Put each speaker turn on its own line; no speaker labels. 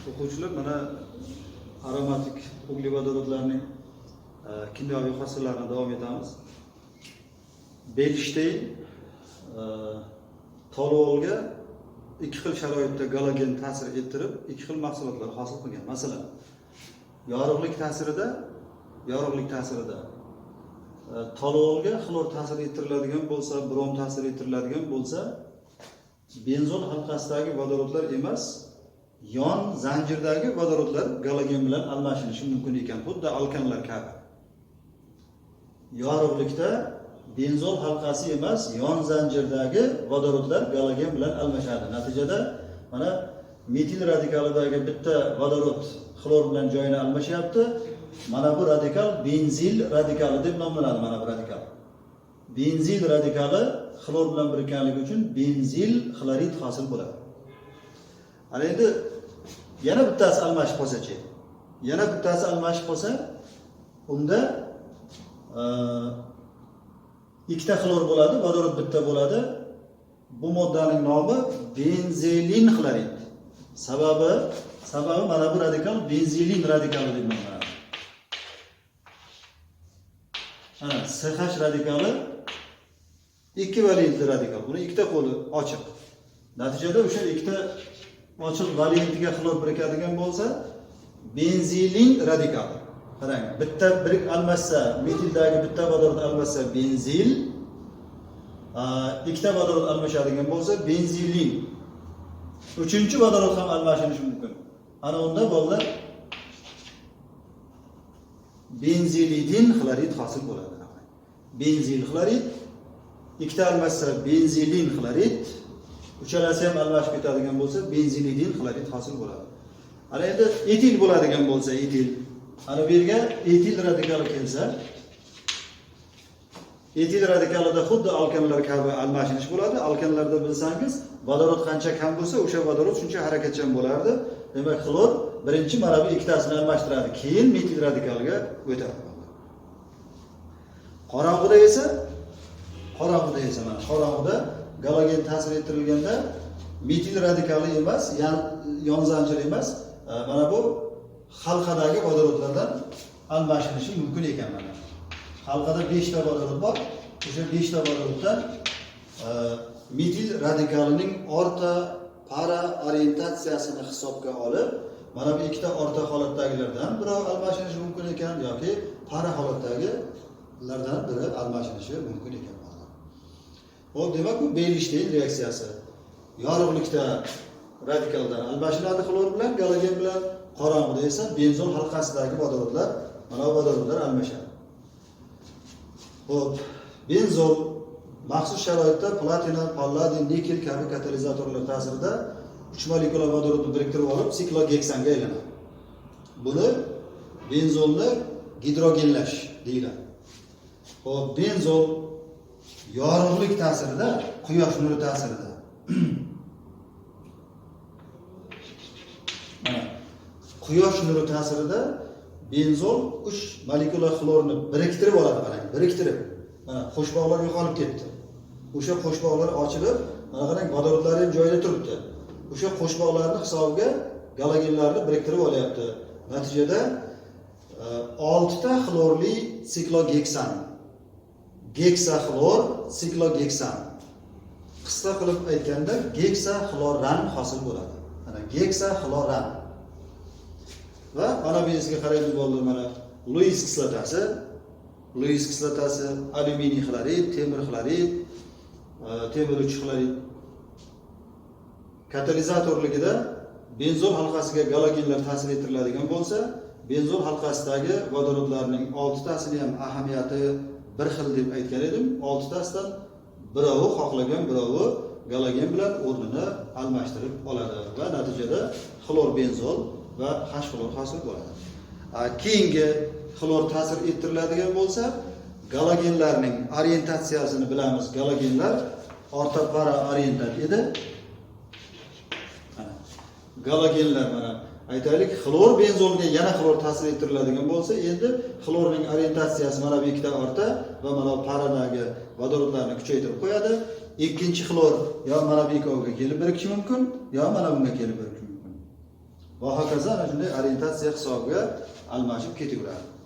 O'quvchilar mana aromatik uglevodorodlarning kimyoviy hosillarini davom etamiz. Beyliштейн tolvolga ikki xil sharoitda galogen ta'sir ettirib, ikki xil mahsulotlar hosil qilgan. Masalan, yorug'lik ta'sirida tolvolga xlor ta'sir ettiriladigan bo'lsa, brom ta'sir ettiriladigan bo'lsa, benzol halqasidagi vodorodlar emas, yon zanjirdagi vodorodlar galogen bilan almashinishi mumkin ekan, xuddi alkanlar kabi. Yorug'likda benzol halqasi emas, yon zanjirdagi vodorodlar galogen bilan almashadi. Natijada mana metil radikalidagi bitta vodorod xlor bilan joyini almashyapti. Mana bu radikal benzil radikali deb nomlanadi. Mana bu radikal. Benzil radikali xlor bilan birikkanligi uchun benzil xlorid hosil bo'ladi. Ana endi yana bittasi almashib qolsa-chi? Yana bittasi almashib qolsa, unda ikkita xlor bo'ladi, vodorod bitta bo'ladi. Bu moddaning nomi benzilin xlorid. Sababi mana bu radikal benzilin radikali deb nomlanadi. Ana CH radikali ekvivalentli radikal. Buni ikkita qo'li ochiq. Natijada o'sha ikkita ochiq valentiga xlor birikadigan bo'lsa, benzilin radikal. Qarang, bitta birik almashsa, metildagi bitta vodorod almashsa benzil, ikkita vodorod almashadigan bo'lsa benzilin. Uchinchi vodorod ham almashinishi mumkin. Ana unda bolalar benzilidin xlorid hosil bo'ladi. Benzil xlorid, ikkita almashsa benzilin xlorid, uchalasi ham almashib ketadigan bo'lsa benzilidin xlorid hosil bo'ladi. Ana endi etil bo'ladigan bo'lsa, etil. Ana bu yerga etil radikali kelsa, etil radikalida xuddi alkanlar kabi almashinish bo'ladi. Alkanlarda bilsangiz, vodorod qancha kam bo'lsa, o'sha vodorod shuncha harakatchan bo'lardi. Demak, xlor birinchi mana bu ikkitasini almashtiradi, keyin metil radikalga o'tadi. Qorong'uda esa mana qorong'uda galogen ta'sir ettirilganda metil radikali emas, yon zanjir emas, mana bu halqadagi vodorodlardan almashinishi mumkin ekan. Mana halqada 5 ta vodorod bor. O'sha 5 ta vodoroddan metil radikalining orta para orientatsiyasini hisobga olib, mana bu ikkita orta holatdagilardan biri almashinishi mumkin ekan yoki para holatdagilardan biri almashinishi mumkin ekan. Xo'p, demak bu Beyliштейн reaksiyasi. Yorug'likda radikaldan almashinadi xlor bilan, galogen bilan, qorong'uda esa benzol halqasidagi vodorodlar, mana bu vodorodlar almashadi. Xo'p, benzol maxsus sharoitda platina, palladin, nikel kabi katalizatorlar ta'sirida 3 molekula vodorodni biriktirib olib, siklogeksanga aylanadi. Buni benzolni gidrogenlash deyiladi. Xo'p, benzol yorug'lik ta'sirida, quyosh nuri ta'sirida quyosh nuri ta'sirida benzol 3 molekula xlorni biriktirib oladi, qarang, biriktirib. Mana qo'shbog'lar yo'qolib ketdi. O'sha qo'shbog'lar ochilib, mana qarang, vodorodlar ham joyida turibdi. O'sha qo'shbog'larning hisobiga galogenlarni biriktirib olyapti. Natijada 6 ta xlorli siklogeksan, geksaxlor siklogeksan. Qisqa qilib aytganda geksaxloran hosil bo'ladi. Mana geksaxloran. Va mana bu yerga qaraymiz bo'ldi, mana Lewis kislotasi, alyuminiy xlorid, temir xlorid, temir 3 xlorid. Katalizatorligida benzol halqasiga galogenlar ta'sir ettiriladigan bo'lsa, benzol halqasidagi vodorodlarning 6 tasini ham ahamiyati bir xil deb aytgan edim. 6 tasidan birovi xohlagan, birovi galogen bilan o'rnini almashtirib oladi va natijada xlor benzol va H xlor hosil bo'ladi. Keyingi xlor ta'sir ettiriladigan bo'lsa, galogenlarning orientatsiyasini bilamiz. Galogenlar orta para orientat edi. Galogenlar mana aytaylik, xlor benzolga yana xlor ta'sir ettiriladigan bo'lsa, endi xlorning orientatsiyasi mana bu ikkita orta va mana paradagi vodorodlarni kuchaytirib qo'yadi. Ikkinchi xlor yo mana bu ikkoviga kelib birikishi mumkin, yo mana bunga kelib birikishi mumkin. va hokazo ana shunday orientatsiya hisobiga almashib ketaveradi.